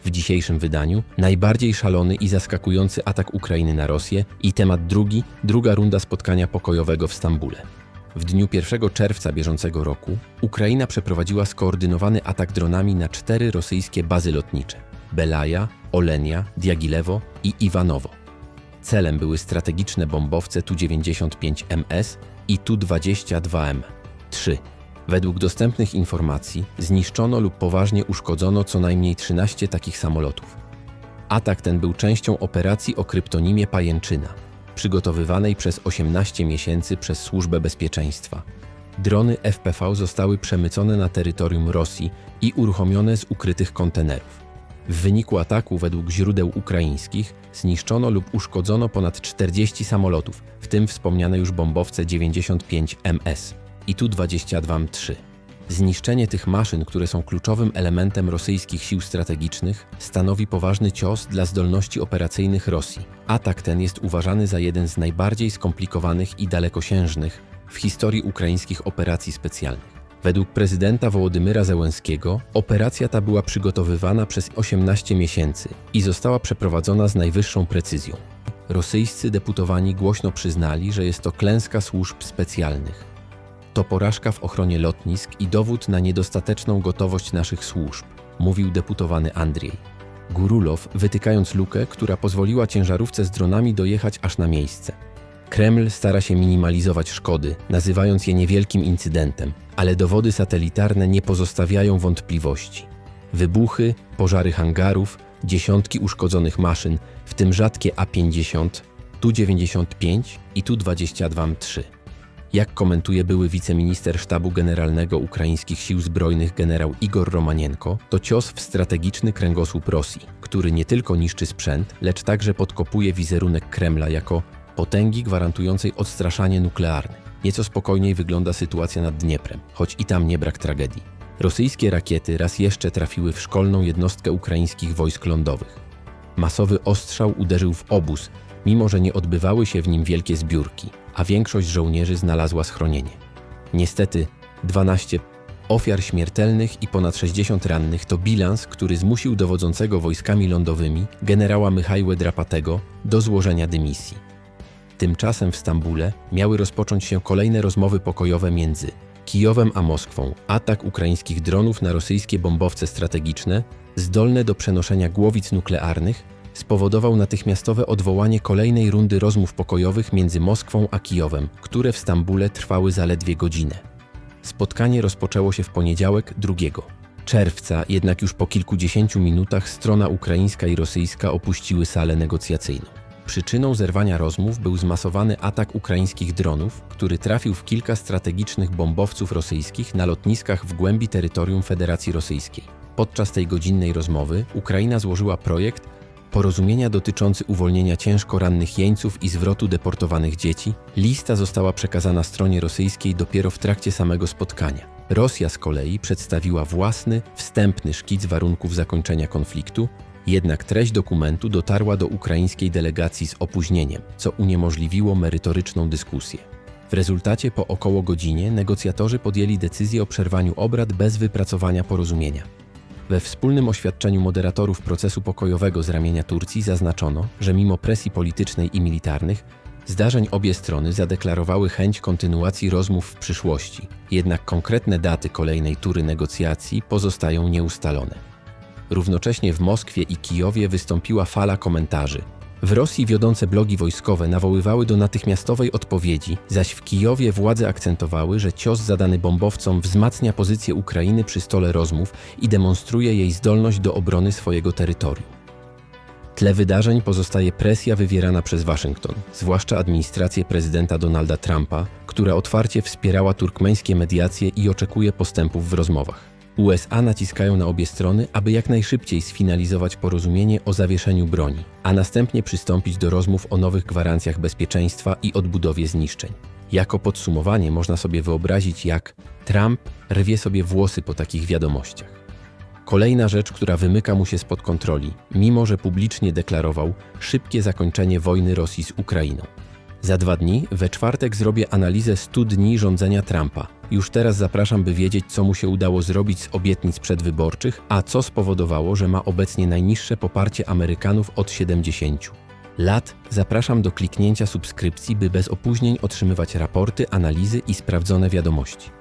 W dzisiejszym wydaniu najbardziej szalony i zaskakujący atak Ukrainy na Rosję i temat druga runda spotkania pokojowego w Stambule. W dniu 1 czerwca bieżącego roku Ukraina przeprowadziła skoordynowany atak dronami na 4 rosyjskie bazy lotnicze: Belaja, Olenia, Diagilewo i Iwanowo. Celem były strategiczne bombowce Tu-95MS i Tu-22M3. Według dostępnych informacji zniszczono lub poważnie uszkodzono co najmniej 13 takich samolotów. Atak ten był częścią operacji o kryptonimie Pajęczyna, przygotowywanej przez 18 miesięcy przez Służbę Bezpieczeństwa. Drony FPV zostały przemycone na terytorium Rosji i uruchomione z ukrytych kontenerów. W wyniku ataku, według źródeł ukraińskich, zniszczono lub uszkodzono ponad 40 samolotów, w tym wspomniane już bombowce 95MS i Tu-22M3. Zniszczenie tych maszyn, które są kluczowym elementem rosyjskich sił strategicznych, stanowi poważny cios dla zdolności operacyjnych Rosji. Atak ten jest uważany za jeden z najbardziej skomplikowanych i dalekosiężnych w historii ukraińskich operacji specjalnych. Według prezydenta Wołodymyra Zełenskiego operacja ta była przygotowywana przez 18 miesięcy i została przeprowadzona z najwyższą precyzją. Rosyjscy deputowani głośno przyznali, że jest to klęska służb specjalnych. To porażka w ochronie lotnisk i dowód na niedostateczną gotowość naszych służb, mówił deputowany Andrzej Gurulow, wytykając lukę, która pozwoliła ciężarówce z dronami dojechać aż na miejsce. Kreml stara się minimalizować szkody, nazywając je niewielkim incydentem, ale dowody satelitarne nie pozostawiają wątpliwości. Wybuchy, pożary hangarów, dziesiątki uszkodzonych maszyn, w tym rzadkie A-50, Tu-95 i Tu-22M3. Jak komentuje były wiceminister Sztabu Generalnego Ukraińskich Sił Zbrojnych generał Igor Romanienko, to cios w strategiczny kręgosłup Rosji, który nie tylko niszczy sprzęt, lecz także podkopuje wizerunek Kremla jako potęgi gwarantującej odstraszanie nuklearne. Nieco spokojniej wygląda sytuacja nad Dnieprem, choć i tam nie brak tragedii. Rosyjskie rakiety raz jeszcze trafiły w szkolną jednostkę ukraińskich wojsk lądowych. Masowy ostrzał uderzył w obóz, mimo że nie odbywały się w nim wielkie zbiórki, a większość żołnierzy znalazła schronienie. Niestety 12 ofiar śmiertelnych i ponad 60 rannych to bilans, który zmusił dowodzącego wojskami lądowymi generała Michaiła Drapatego do złożenia dymisji. Tymczasem w Stambule miały rozpocząć się kolejne rozmowy pokojowe między Kijowem a Moskwą. Atak ukraińskich dronów na rosyjskie bombowce strategiczne, zdolne do przenoszenia głowic nuklearnych, spowodował natychmiastowe odwołanie kolejnej rundy rozmów pokojowych między Moskwą a Kijowem, które w Stambule trwały zaledwie godzinę. Spotkanie rozpoczęło się w poniedziałek 2 czerwca, jednak już po kilkudziesięciu minutach strona ukraińska i rosyjska opuściły salę negocjacyjną. Przyczyną zerwania rozmów był zmasowany atak ukraińskich dronów, który trafił w kilka strategicznych bombowców rosyjskich na lotniskach w głębi terytorium Federacji Rosyjskiej. Podczas tej godzinnej rozmowy Ukraina złożyła projekt porozumienia dotyczący uwolnienia ciężko rannych jeńców i zwrotu deportowanych dzieci. Lista została przekazana stronie rosyjskiej dopiero w trakcie samego spotkania. Rosja z kolei przedstawiła własny, wstępny szkic warunków zakończenia konfliktu, jednak treść dokumentu dotarła do ukraińskiej delegacji z opóźnieniem, co uniemożliwiło merytoryczną dyskusję. W rezultacie po około godzinie negocjatorzy podjęli decyzję o przerwaniu obrad bez wypracowania porozumienia. We wspólnym oświadczeniu moderatorów procesu pokojowego z ramienia Turcji zaznaczono, że mimo presji politycznej i militarnych zdarzeń obie strony zadeklarowały chęć kontynuacji rozmów w przyszłości, jednak konkretne daty kolejnej tury negocjacji pozostają nieustalone. Równocześnie w Moskwie i Kijowie wystąpiła fala komentarzy. W Rosji wiodące blogi wojskowe nawoływały do natychmiastowej odpowiedzi, zaś w Kijowie władze akcentowały, że cios zadany bombowcom wzmacnia pozycję Ukrainy przy stole rozmów i demonstruje jej zdolność do obrony swojego terytorium. W tle wydarzeń pozostaje presja wywierana przez Waszyngton, zwłaszcza administrację prezydenta Donalda Trumpa, która otwarcie wspierała turkmeńskie mediacje i oczekuje postępów w rozmowach. USA naciskają na obie strony, aby jak najszybciej sfinalizować porozumienie o zawieszeniu broni, a następnie przystąpić do rozmów o nowych gwarancjach bezpieczeństwa i odbudowie zniszczeń. Jako podsumowanie można sobie wyobrazić, jak Trump rwie sobie włosy po takich wiadomościach. Kolejna rzecz, która wymyka mu się spod kontroli, mimo że publicznie deklarował szybkie zakończenie wojny Rosji z Ukrainą. Za 2 dni, we czwartek, zrobię analizę 100 dni rządzenia Trumpa. Już teraz zapraszam, by wiedzieć, co mu się udało zrobić z obietnic przedwyborczych, a co spowodowało, że ma obecnie najniższe poparcie Amerykanów od 70 lat. Zapraszam do kliknięcia subskrypcji, by bez opóźnień otrzymywać raporty, analizy i sprawdzone wiadomości.